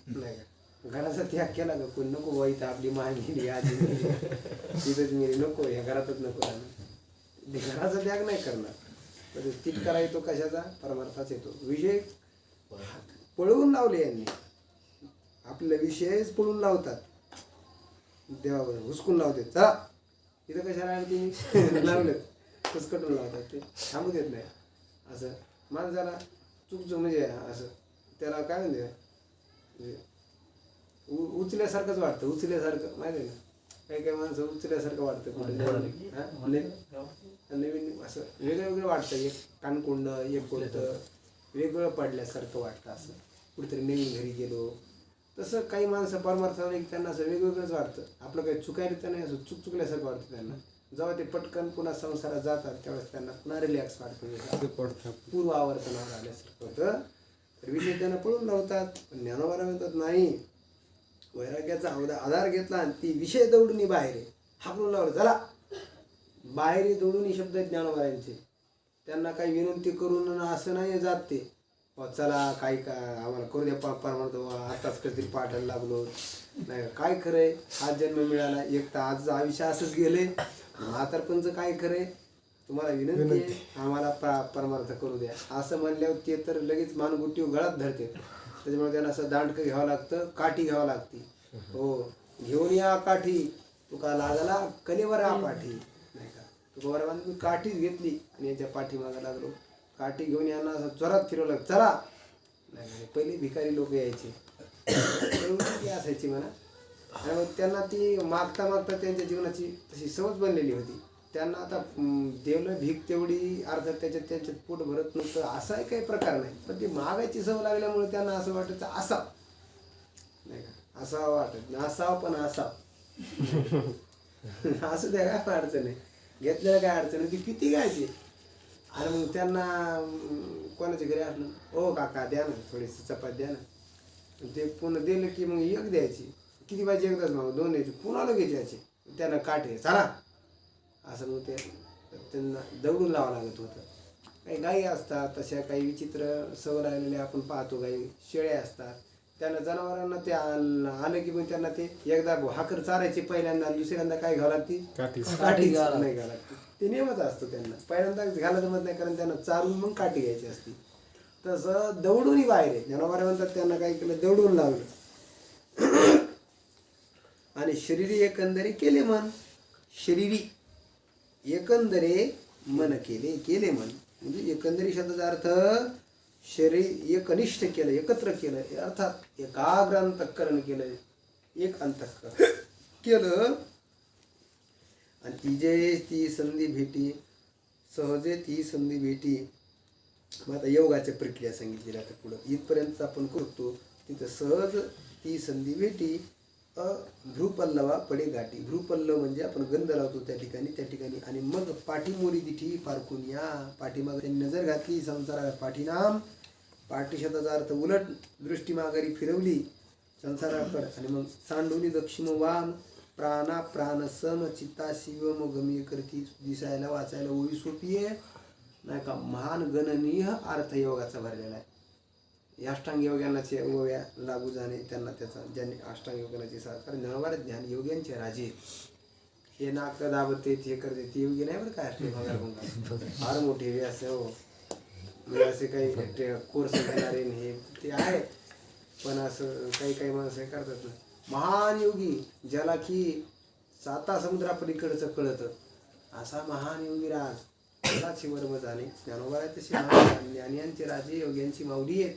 नाही का. घराचा त्याग केला का? कोण नको वाईट आपली मान गेली, आजी गेली, तिथंच मेली, नको ह्या घरातच नको राहणार. घराचा त्याग नाही करणार. तर तिटकारा येतो कशाचा? परमार्थाच येतो. विषय पळवून लावले यांनी, आपले विषयच पळून लावतात, देवाबद्दल हुसकून लावते. चला इथं कशाला आहे तुम्ही लावलं कुसकटून लावतात, ते थांबू देत नाही. असं माणसाला चूक म्हणजे असं त्याला काय म्हणजे उचल्यासारखंच वाटतं, उचल्यासारखं माहिती आहे ना. काही काही माणसं उचल्यासारखं वाटतं कुठे नवीन असं वेगळं वेगळं वाटतं. एक कानकुंड, एक कोणतं वेगळं पडल्यासारखं वाटतं. असं कुठेतरी नवीन घरी गेलो तसं काही माणसं परमार्थाला त्यांना असं वेगवेगळंच वाटतं. आपलं काही चुकायला तर नाही, असं चुकल्यासारखं वाटतं त्यांना. जेव्हा ते पटकन पुन्हा संसारात जातात त्यावेळेस त्यांना पुन्हा रिलॅक्स वाटतं, पूर्व आवर्तनावर आल्यासारखं होतं. तर विषय त्यांना पळून लावतात. पण ज्ञानोबा म्हणतात नाही, वैराग्याचा आधार घेतला आणि ती विषय दौडून बाहेर हाकलून लावलं. चला बाहेर दौडून शब्द ज्ञानोबायांचे. त्यांना काही विनंती करून असं नाही जात ते, चला काही का आम्हाला करू द्या पापा म्हणतो, आताच कधीतरी पाठायला लागलो नाही. काय खरंय, हा जन्म मिळाला एक तर आज आयुष्य असंच गेले, म्हातारपणचं काय खरंय, तुम्हाला विनंती आहे आम्हाला परमार्थ करू द्या. असं म्हणल्यावर ते तर लगेच मानगुट्टी गळात धरते. त्याच्यामुळे त्यांना असं दांडकं घ्यावं लागतं, काठी घ्यावं लागते. हो घेऊन या काठी, तुका लागला कलेवर आ पाठी, नाही का. तुका बरोबर मी काठीच घेतली आणि याच्या पाठीमागा लागलो. काठी घेऊन यांना असं जोरात फिरवलं, चला. नाही पहिले भिकारी लोक यायचे, असायची म्हणा. आणि मग त्यांना ती मागता मागता त्यांच्या जीवनाची तशी सवय बनलेली होती. त्यांना आता देवलं भीक तेवढी अर्थात त्याच्यात पोट भरत नव्हतं, असाही काही प्रकार नाही. पण ती मागायची सवय लागल्यामुळे त्यांना असं वाटायचं असावं, नाही का. असावं वाटत नाही, असावं पण असावं. असं त्या काय अडचण आहे, घेतलेलं काय अडचण आहे, ती किती घ्यायची. आणि मग त्यांना कोणाच्या घरी असलं, ओ काका द्या ना थोडीशी चपाती द्या ना. ते पुन्हा दिलं की मग एक द्यायची, किती पाहिजे एकदाच मग 2 द्यायची, पुन्हा लगेच द्यायची. त्यांना काटे चला असं मग ते त्यांना दौडून लावावं लागत होतं. काही गायी असतात तशा, काही विचित्र सवय लागलेल्या आपण पाहतो. गाई शेळ्या असतात, त्यांना जनावरांना ते आलं की मग त्यांना ते एकदा हाकर चारायची पहिल्यांदा, दुसऱ्यांदा काय घ्यावं लागते, काठी नाही घ्यावं लागते. ते नियमच असतो त्यांना. पहिल्यांदा घाला जमत नाही कारण त्यांना चारून मग काठी घ्यायची असते. तसं दौडूनही बाहेर आहे. ज्ञानोबा म्हणतात त्यांना काय केलं, दौडून लावलं. आणि शरीरी एकंदरी केले मन, शरीरी एकंदरे मन केले मन. म्हणजे एकंदरी शब्दाचा अर्थ शरीर एकनिष्ठ केलं, एकत्र केलं, अर्थात एकाग्र अंतःकरण केलं, एक अंतःकरण केलं आणि ती संधी भेटी, सहजे ती संधी भेटी. मग आता योगाच्या प्रक्रिया सांगितलेल्या आता पुढं इथपर्यंत आपण करतो. तिथं सहज ती संधी भेटी, भ्रूपल्लवा पडे गाठी. भ्रूपल्लव म्हणजे आपण गंध लावतो त्या ठिकाणी आणि मग पाठीमोरी दिठी पारखून या. पाठीमागे त्यांनी नजर घातली संसारा पाठीनाम. पाठी शब्दाचा अर्थ उलट, दृष्टी माघारी फिरवली संसाराकडे आणि मग सांडोली दक्षिण वाम. प्राणा प्राण सम चित्ता शिवम गमी करती. दिसायला वाचायला ओळी सोपी आहे नाही का. महान गणनीय अर्थयोगाचा भरलेला आहे. अष्टांग योगानाचे ओव्या लागू जाणे त्यांना त्याचा, ज्यांनी अष्टांग योगानाचे कारण ज्ञानोबा ध्यान योग्यांचे राजे. हे नाक दाबते हे करते ते योगी नाही बरं काय. फार मोठे व्यास हो, म्हणजे असे काही कोर्स घेणारे हे ते आहेत. पण असं काही माणसं करतात ना. महान योगी ज्याला की 7 समुद्रापलीकडचं कळतं असा महान योगी राज त्यालाच वर्म झाले. ज्ञानोबा तसे महान ज्ञानियांचे राजे योग्यांची माऊली आहेत.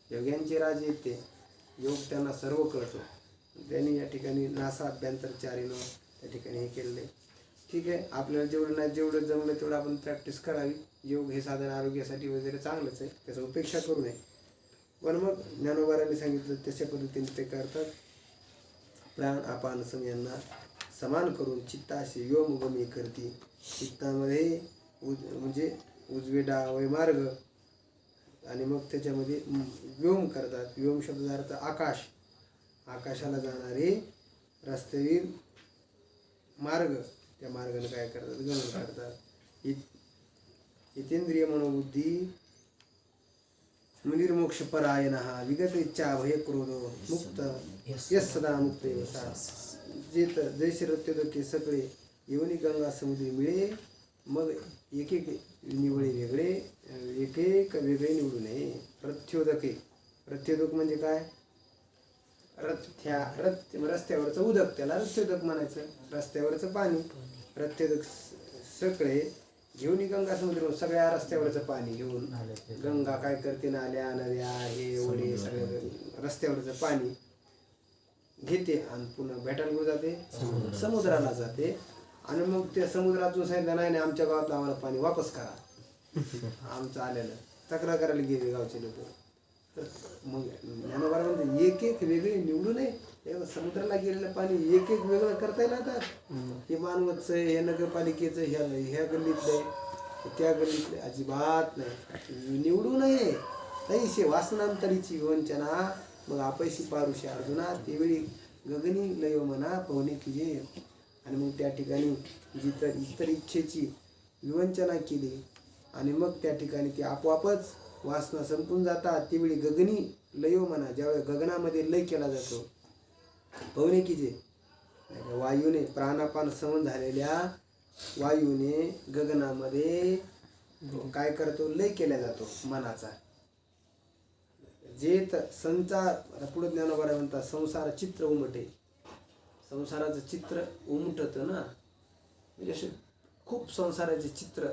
योग्यांचे राजे आहेत ते. योग त्यांना सर्व कळतो. त्यांनी या ठिकाणी नासा अभ्यंतरचारीनं त्या ठिकाणी हे केलेलं आहे. ठीक आहे, आपल्याला जेवढं जमलं तेवढं आपण प्रॅक्टिस करावी. योग हे साधन आरोग्यासाठी वगैरे चांगलंच आहे, त्याचा उपेक्षा करू नये. पण मग ज्ञानोबारांनी सांगितलं तशा पद्धतीने ते करतात. प्राण अपान सम यांना समान करून चित्ताशी व्योम गमी करती. चित्तामध्ये म्हणजे उजवे डावे मार्ग आणि मग त्याच्यामध्ये व्योम करतात. व्योम शब्दाचा अर्थ आकाश. आकाशाला जाणारे रस्त्यावरील मार्ग, त्या मार्गाने काय करतात गमन करतात. इतेंद्रिय मनोबुद्धी निर्मोक्ष परायण हा विगत इच्छा भय क्रोध मुक्त यस सदा मुक्त जेत जैसे रत्योदके सगळे येऊनी गंगा समुद्री मिळे. मग एक एक निवळे वेगळे, एक एक वेगळे निवडू नये. रथ्योदक म्हणजे काय. रस्त्यावरचं उदक त्याला रथ्योदक म्हणायचं. रस्त्यावरचं पाणी रथ्योदक. सगळे घेऊन गंगा समुद्र, सगळ्या रस्त्यावरचं पाणी घेऊन गंगा काय करते, नाल्या नद्या हे ओढे सगळ्या रस्त्यावरचं पाणी घेते आणि पुन्हा भेटायला कुठं जाते, समुद्राला जाते. आणि मग त्या समुद्रातून सांगितलं नाही आमच्या गावातलं आम्हाला पाणी वापस करा, आमचं आलेलं तक्रार करायला गेले गावचे लोक. तर मग ज्ञानोबा म्हणते एक एक वेगळे निवडू नये. समुद्राला गेलेलं पाणी एक एक वेगळं करता येईल. आता हे मानवतचं हे नगरपालिकेचं ह्या गल्लीतलं त्या गल्लीतलं अजिबात नाही, निवडू नये. तैसे वासनांतरीची वंचना मग आपैशी पारुषे अर्जुना. त्यावेळी गगनी लयो म्हणा पवने किजे. आणि मग त्या ठिकाणी जिथं इतर इच्छेची विवंचना केली आणि मग त्या ठिकाणी ती आपोआपच वासना संपून जातात. त्यावेळी गगनी लयो म्हणा, ज्यावेळी गगनामध्ये लय केला जातो पवने किजे. वायूने प्राणापान समन झालेल्या वायूने गगनामध्ये काय करतो, लय केला जातो मनाचा. जे संसार पुढे ज्ञानोबा म्हणतात संसार चित्र उमटे. संसाराचं चित्र उमटतं ना, म्हणजे असे खूप संसाराचे चित्र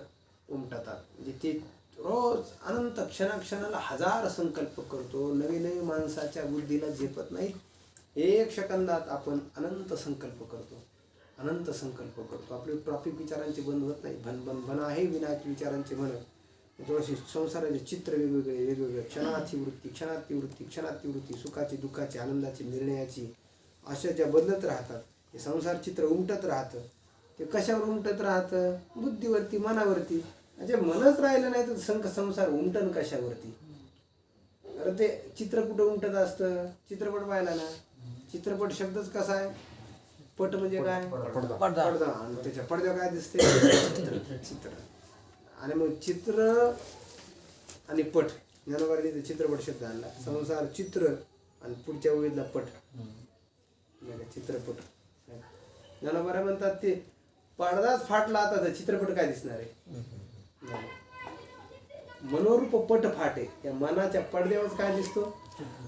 उमटतात. म्हणजे ते रोज अनंत क्षणाक्षणाला 1000 संकल्प करतो. नवीन नवीन माणसाच्या बुद्धीला झेपत नाही. एक सेकंदात आपण अनंत संकल्प करतो, अनंत संकल्प करतो. आपले ट्रॉफिक विचारांचे बंद होत नाही. भन आहे विनायक विचारांचे म्हणत. थोडेसे संसाराचे चित्र वेगवेगळे क्षणाची वृत्ती, सुखाची दुःखाची आनंदाची निर्णयाची अशा ज्या बदलत राहतात. हे संसार चित्र उमटत राहतं. ते कशावर उमटत राहतं, बुद्धीवरती, मनावरती. म्हणजे मनच राहिलं नाही तर संसार उमटन कशावरती. अरे ते चित्र कुठं उमटत असतं, चित्रपट पाहिला ना. चित्रपट शब्दच कसा आहे, पट म्हणजे काय, पडदा. आणि त्याच्या पडद्यावर काय दिसते, चित्र. आणि मग चित्र आणि पट, ज्ञानोबाने चित्रपट शब्द आणला. संसार चित्र आणि पुढच्या ओळीतला पट, चित्रपट. ज्ञानोबा म्हणतात ते पडदाच फाटला आता तर चित्रपट काय दिसणार आहे. मनोरूप पट फाटे. त्या मनाच्या पडद्यावर काय दिसतो,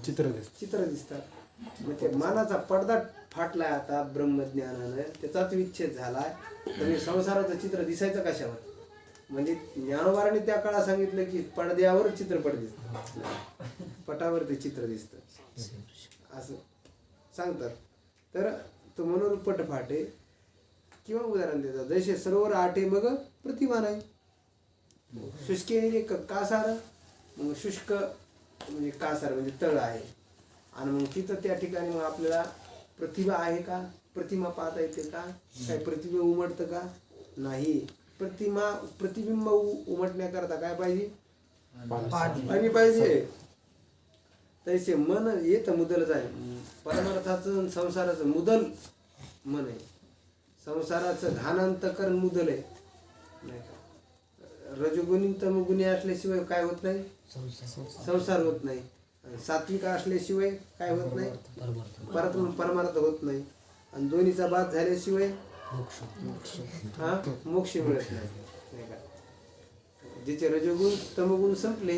चित्र दिसतात. मग ते मनाचा पडदा फाटलाय आता ब्रह्मज्ञानानं, त्याचाच विच्छेद झालाय. तर संसाराचं चित्र दिसायचं कशावर. म्हणजे ज्ञानोबारांनी त्या काळात सांगितलं की पडद्यावर चित्रपट दिसत, पटावर ते चित्र दिसतं असं सांगतात. तर तो मनोरूपट फाटे किंवा उदाहरण देतात जैसे सरोवर आटे मग प्रतिभा नाही. शुष्के कासार, मग शुष्क म्हणजे कासार म्हणजे तळ आहे आणि मग तिथं त्या ठिकाणी मग आपल्याला प्रतिभा आहे का, प्रतिमा पाहता येते का, काही प्रतिबिंब उमटतं का, नाही. प्रतिबिंब उमटण्याकरता काय पाहिजे, पाणी पाहिजे. तसे मन येतं मुदलच आहे. परमार्थाचं संसाराचं मुदल मन आहे. संसाराचं घानांतकरण मुदल आहे नाही का. रजोगुणी तमगुणी असल्याशिवाय काय होत नाही, संसार होत नाही. सात्विक असल्याशिवाय काय होत नाही, परमार्थ होत नाही. आणि दोन्हीचा बाद झाल्याशिवाय मोक्ष मिळत नाही का. ज्याचे रजोगुण तमगुण संपले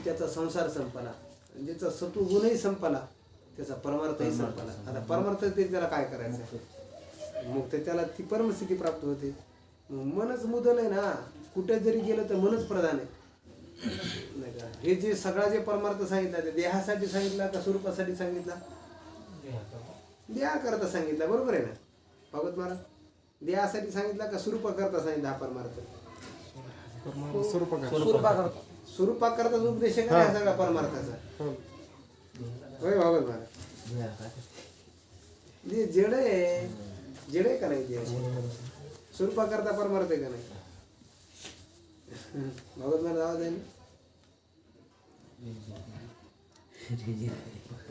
त्याचा संसार संपला, ज्याचा सत्वगुणही संपला त्याचा परमार्थही संपला. आता परमार्थ ते त्याला काय करायचं, मग ते त्याला ती परमस्थिती प्राप्त होते. मनच मुदल आहे ना, कुठे जरी गेलं तर मनच प्रधान आहे नाही का. हे जे सगळा जे परमार्थ सांगितला ते देहासाठी सांगितला का स्वरूपासाठी सांगितला, देहाकरता सांगितला. बरोबर आहे ना भागवत महाराज, देहासाठी सांगितला का स्वरूपाकरता सांगितला हा परमार्थ, स्वरूपाकरता उपदेश आहे का सगळा परमार्थाचा. होय भागवत महाराज, जेड आहे का नाही, स्वरूपाकरता परमार्थ आहे का नाही. भागवत महाराज आवाज आहे ना,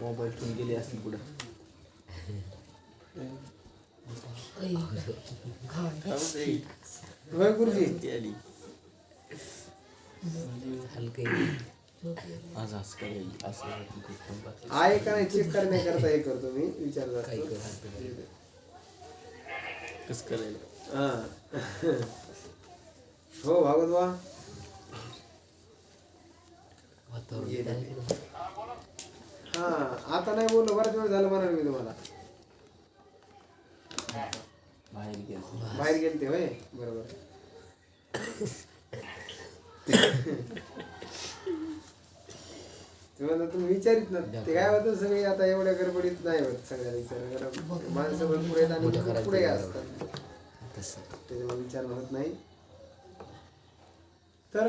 मोबाईल ठेवून गेले असतील पुढे. होय गुरुजी, आहे का नाही चेक करण्याकरता हे करतो मी, विचार कस करायला. हा हो भागवत बा. हा आता नाही बोललो, बराच वेळ झालं म्हणाल मी तुम्हाला. बाहेर गेलते होय, बरोबर. तुम्ही विचारित ना ते काय होतं, सगळे आता एवढ्या गडबडीत नाही होत. सगळ्या विचार माणसं पुढे आणि पुढे असतात, त्याच्यामुळे विचार होत नाही. तर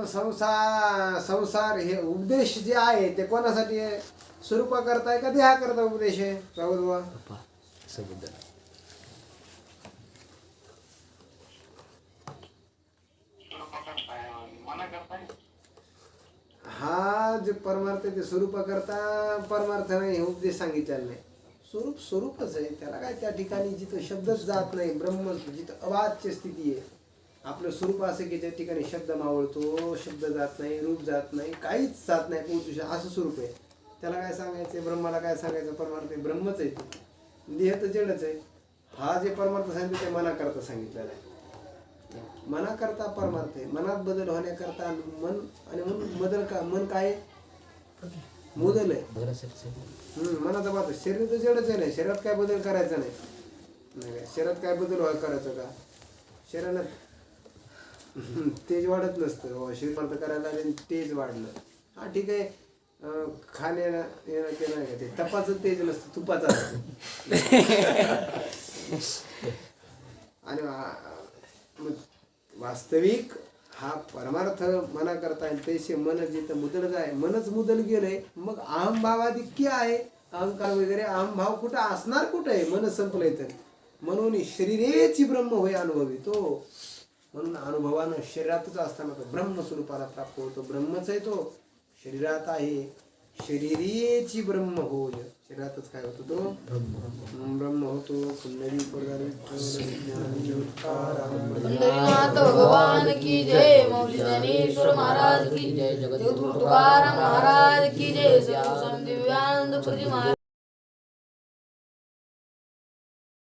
संसार हे उपदेश जे आहे ते कोणासाठी आहे, स्वरूपा करताय का देहा करता उपदेश आहे भागवत बाबा. हा जे परमार्थ ते स्वरूपा करता परमार्थ नाही, हे उपदेश सांगितलेला नाही. स्वरूपच आहे त्याला. काय त्या ठिकाणी जिथं शब्दच जात नाही, ब्रह्म जिथं अवाच्य स्थिती आहे, आपलं स्वरूप असं की त्या ठिकाणी शब्द मावळतो, शब्द जात नाही, रूप जात नाही, काहीच जात नाही, पोहोचू असं स्वरूप आहे. त्याला काय सांगायचं, ब्रह्माला काय सांगायचं, परमार्थ ब्रह्मच आहे. देह तर जडच आहे. हा जे परमार्थ सांगितलं ते मनाकरता सांगितलेला आहे. मनाकरता परमार्थ आहे. मनात बदल होण्याकरता मन, आणि मन काय मुदल आहे. मनाचा बात. शरीर तर जडच आहे. नाही शरीरात काय बदल करायचा नाही. शरीरात काय बदल करायचं का, शरीरात तेज वाढत नसतं. शरीर करायला तेज वाढलं, हा ठीक आहे. खाण्याला येणं ते नाही, ते तपाचं तेज नसतं, तुपाचं असतं. आणि वास्तविक हा परमार्थ मना करता येईल तैसे मन जिथं मुदल आहे, मनच मुदल गेलंय. मग अहमभावाधिक्य आहे, अहंकार वगैरे अहमभाव कुठं असणार, कुठं आहे, मन संपलंय. तर म्हणून शरीरेची ब्रह्म होय अनुभवी तो. म्हणून अनुभवानं शरीरातच असताना तो ब्रह्मस्वरूपाला प्राप्त होतो. ब्रह्मच आहे तो, शरीरात आहे. शरीरेची ब्रह्म होय, शरीरातच काय होतो तो ब्रह्म होतो. पंढरीनाथ भगवान की जय. मौली ज्ञानेश्वर महाराज की जय. जगद्गुरु तुकाराम महाराज की जय. सद्गुरु स्वामी दिव्यानंद प्रति महाराज.